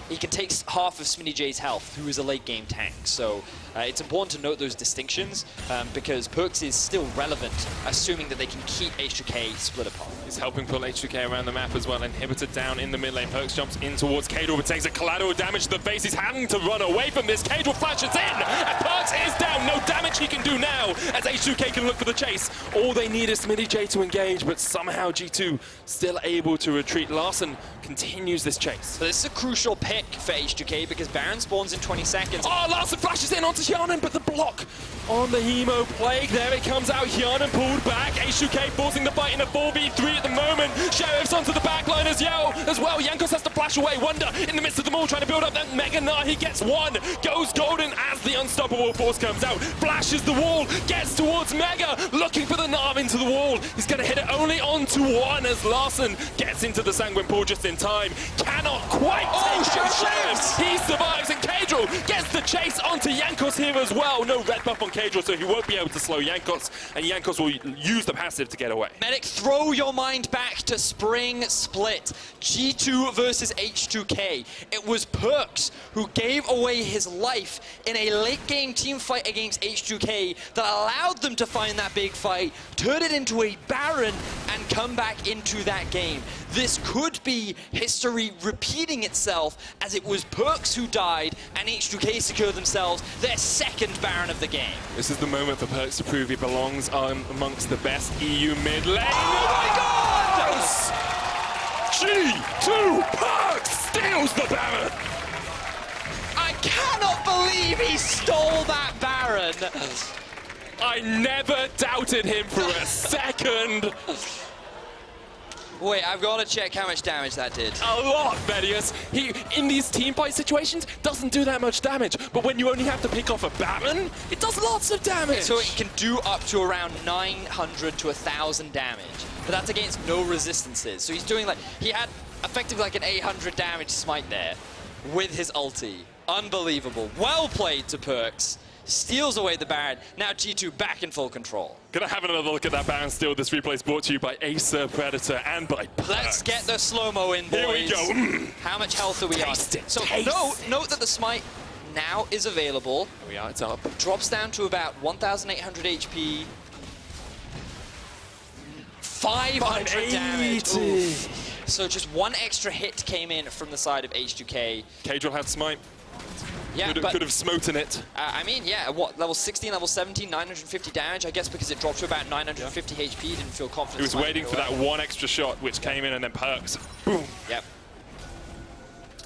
he can take half of Smittyj's health, who is a late game tank. So it's important to note those distinctions because PerkZ is still relevant, assuming that they can keep H2K split apart. He's helping pull H2K around the map as well. Inhibitor down in the mid lane. PerkZ jumps in towards Caedrel, but takes a collateral damage to the base. He's having to run away from this. Caedrel flashes in, and PerkZ is down. No damage he can do now, as H2K can look for the chase. All they need is Smittyj to engage, but somehow G2 still able to retreat. Larssen continues this chase. So this is a crucial pick for H2K because Baron spawns in 20 seconds. Oh, Larssen flashes in onto Hjärnan, but the block on the Hemo Plague. There it comes out. Hjärnan pulled back. H2K forcing the fight in a 4v3 at the moment. Sheriff's onto the backline as well. Jankos has to flash away. Wunder in the midst of them all, trying to build up that Mega Gnar. He gets one. Goes golden as the unstoppable force comes out. Flashes the wall. Gets towards Mega. Looking for the Gnar into the wall. He's going to hit it only onto one as Larssen gets into the Sanguine Pool just in time. Cannot quite take Sheriff. He survives, and Caedrel gets the chase onto Jankos here as well. No red buff on Caedrel, so he won't be able to slow Jankos, and Jankos will use the passive to get away. Medic, throw your mind back to Spring Split. G2 versus H2K. It was PerkZ who gave away his life in a late game team fight against H2K that allowed them to find that big fight, turn it into a Baron, and come back into that game. This could be history repeating itself, as it was PerkZ who died and H2K secured themselves their 2nd Baron of the game. This is the moment for PerkZ to prove he belongs amongst the best EU mid lane. Oh my god! G2 PerkZ steals the Baron! I cannot believe he stole that Baron! I never doubted him for a second. Wait, I've got to check how much damage that did. A lot, Vedius. He, in these team fight situations, doesn't do that much damage. But when you only have to pick off a Baron, it does lots of damage. So it can do up to around 900 to 1,000 damage. But that's against no resistances. So he's doing he had effectively like an 800 damage smite there with his ulti. Unbelievable. Well played to PerkZ. Steals away the Baron. Now G2 back in full control. Gonna have another look at that Baron steal. This replay is brought to you by Acer Predator and by PerkZ. Let's get the slow-mo in, boys. Here we go. How much health are we on? So note that the smite now is available. Here we are, it's up. Drops down to about 1,800 HP. 500 damage. Oof. So just one extra hit came in from the side of H2K. Caedrel had smite. Yeah, could have smoten it. I mean, yeah, what, level 16, level 17, 950 damage, I guess because it dropped to about 950 HP, didn't feel confident. He was waiting for that one extra shot, which came in, and then PerkZ, boom. Yep.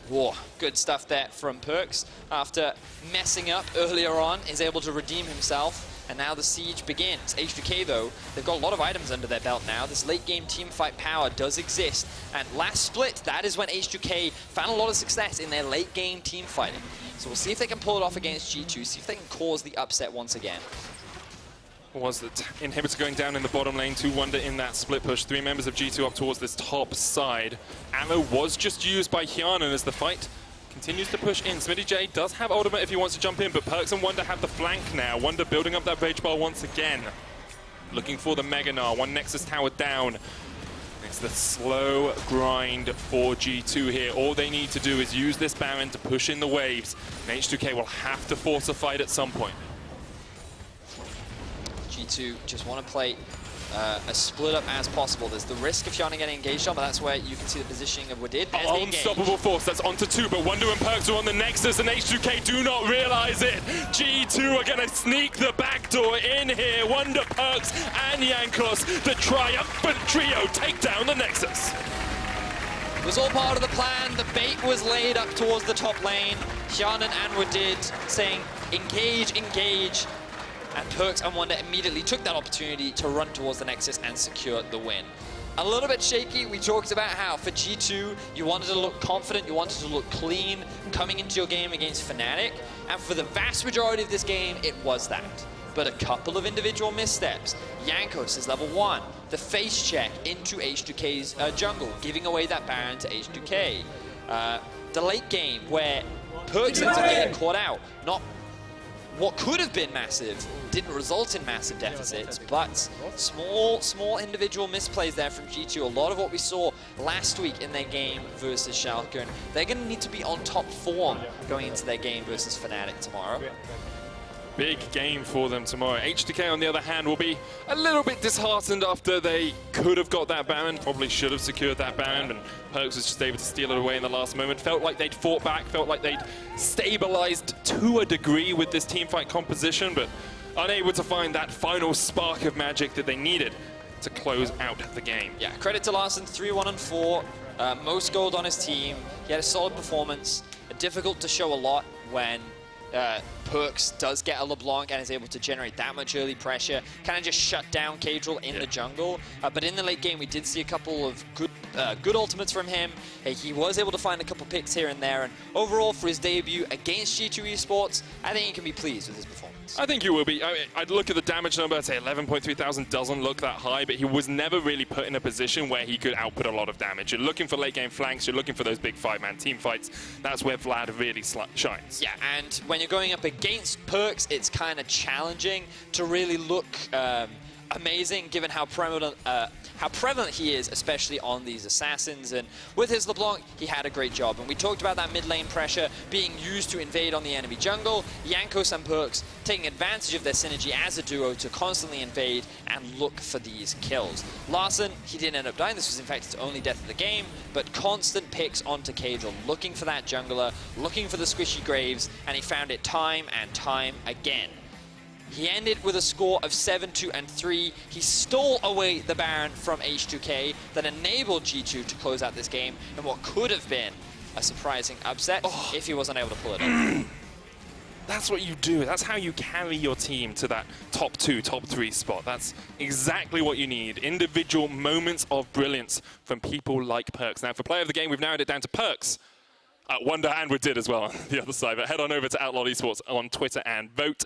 Whoa, good stuff there from PerkZ. After messing up earlier on, is able to redeem himself. And now the siege begins. H2K, though, they've got a lot of items under their belt now. This late-game teamfight power does exist. And last split, that is when H2K found a lot of success in their late-game team fighting. So we'll see if they can pull it off against G2, see if they can cause the upset once again. Was that inhibitor going down in the bottom lane to Wunder in that split push. 3 members of G2 up towards this top side. Ammo was just used by Hjärnan as the fight continues to push in. Smittyj does have ultimate if he wants to jump in, but PerkZ and Wunder have the flank now. Wunder building up that rage bar once again. Looking for the Mega Gnar. One Nexus tower down. It's the slow grind for G2 here. All they need to do is use this Baron to push in the waves, and H2K will have to force a fight at some point. G2 just want to play as split up as possible. There's the risk of Hjärnan getting engaged on, but that's where you can see the positioning of Wadid. Unstoppable force, that's onto 2, but Wunder and PerkZ are on the Nexus, and H2K do not realize it. G2 are gonna sneak the back door in here. Wunder, PerkZ, and Jankos, the triumphant trio, take down the Nexus. It was all part of the plan. The bait was laid up towards the top lane. Hjärnan and Wadid saying, engage, engage. And PerkZ and Wunder immediately took that opportunity to run towards the Nexus and secure the win. A little bit shaky. We talked about how for G2, you wanted to look confident, you wanted to look clean coming into your game against Fnatic. And for the vast majority of this game, it was that. But a couple of individual missteps. Jankos is level 1. The face check into H2K's jungle, giving away that Baron to H2K. The late game where PerkZ ends up getting caught out. Not what could have been massive, didn't result in massive deficits, but small individual misplays there from G2. A lot of what we saw last week in their game versus Schalke, and they're going to need to be on top form going into their game versus Fnatic tomorrow. Big game for them tomorrow. H2K, on the other hand, will be a little bit disheartened after they could have got that Baron, probably should have secured that Baron, and PerkZ was just able to steal it away in the last moment. Felt like they'd fought back, felt like they'd stabilized to a degree with this teamfight composition, but unable to find that final spark of magic that they needed to close out the game. Yeah, credit to Larssen, 3-1-4, most gold on his team. He had a solid performance, difficult to show a lot when PerkZ does get a LeBlanc and is able to generate that much early pressure, kind of just shut down Caedrel in the jungle. But in the late game, we did see a couple of good ultimates from him. He was able to find a couple picks here and there, and overall for his debut against G2 eSports, I think he can be pleased with his performance. I think he will be. I mean, I'd look at the damage number, I'd say 11.3 thousand doesn't look that high, but he was never really put in a position where he could output a lot of damage. You're looking for late game flanks, you're looking for those big 5-man team fights. That's where Vlad really shines. Yeah, and when you're going up against PerkZ, it's kind of challenging to really look amazing, given how prevalent he is, especially on these assassins. And with his LeBlanc, he had a great job. And we talked about that mid lane pressure being used to invade on the enemy jungle. Jankos and PerkZ taking advantage of their synergy as a duo to constantly invade and look for these kills. Larssen, he didn't end up dying. This was in fact his only death of the game, but constant picks onto Caedrel, looking for that jungler, looking for the squishy graves, and he found it time and time again. He ended with a score of 7-2-3. He stole away the Baron from H2K that enabled G2 to close out this game in what could have been a surprising upset if he wasn't able to pull it off. That's what you do. That's how you carry your team to that top 2, top 3 spot. That's exactly what you need. Individual moments of brilliance from people like PerkZ. Now, for player of the game, we've narrowed it down to PerkZ. Wunder and Wadid as well on the other side. But head on over to Outlaw Esports on Twitter and vote.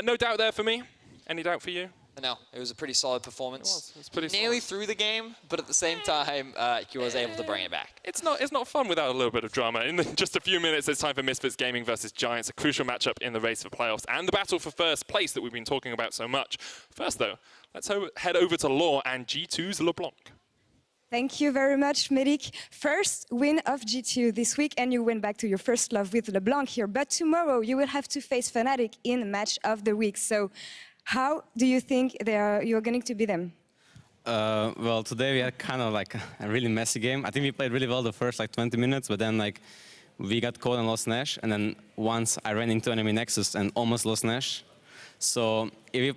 No doubt there for me. Any doubt for you? No, it was a pretty solid performance. It was pretty nearly solid. Through the game, but at the same time, he was able to bring it back. It's not fun without a little bit of drama. In just a few minutes, it's time for Misfits Gaming versus Giants, a crucial matchup in the race for playoffs and the battle for first place that we've been talking about so much. First, though, let's head over to Law and G2's LeBlanc. Thank you very much, Smittyj. First win of G2 this week, and you went back to your first love with LeBlanc here. But tomorrow, you will have to face Fnatic in match of the week. So how do you think you're going to beat them? Well, today we had kind of like a really messy game. I think we played really well the first 20 minutes, but then we got caught and lost Nash. And then once I ran into enemy Nexus and almost lost Nash. So I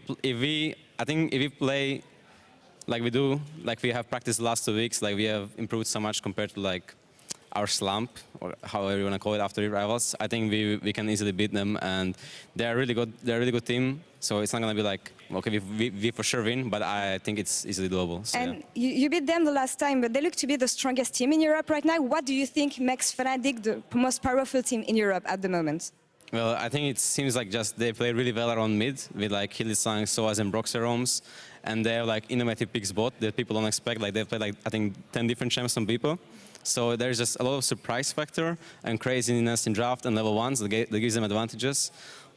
think if we play like we do, like we have practiced the last 2 weeks, we have improved so much compared to our slump, or however you want to call it, after the rivals. I think we can easily beat them, and they're a really good team. So it's not going to be okay, we for sure win, but I think it's easily doable. So, and you beat them the last time, but they look to be the strongest team in Europe right now. What do you think makes Fnatic the most powerful team in Europe at the moment? Well, I think it seems they play really well around mid with Hylissang, Soaz, and Broxeroms, and they have innovative picks both that people don't expect. They've played I think 10 different champs on people. So there's just a lot of surprise factor and craziness in draft and level 1s that gives them advantages.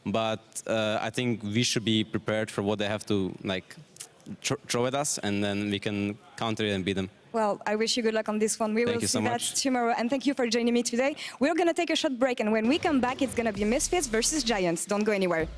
But I think we should be prepared for what they have to throw at us, and then we can counter it and beat them. Well, I wish you good luck on this one. We will see that tomorrow. And thank you for joining me today. We're going to take a short break, and when we come back, it's going to be Misfits versus Giants. Don't go anywhere.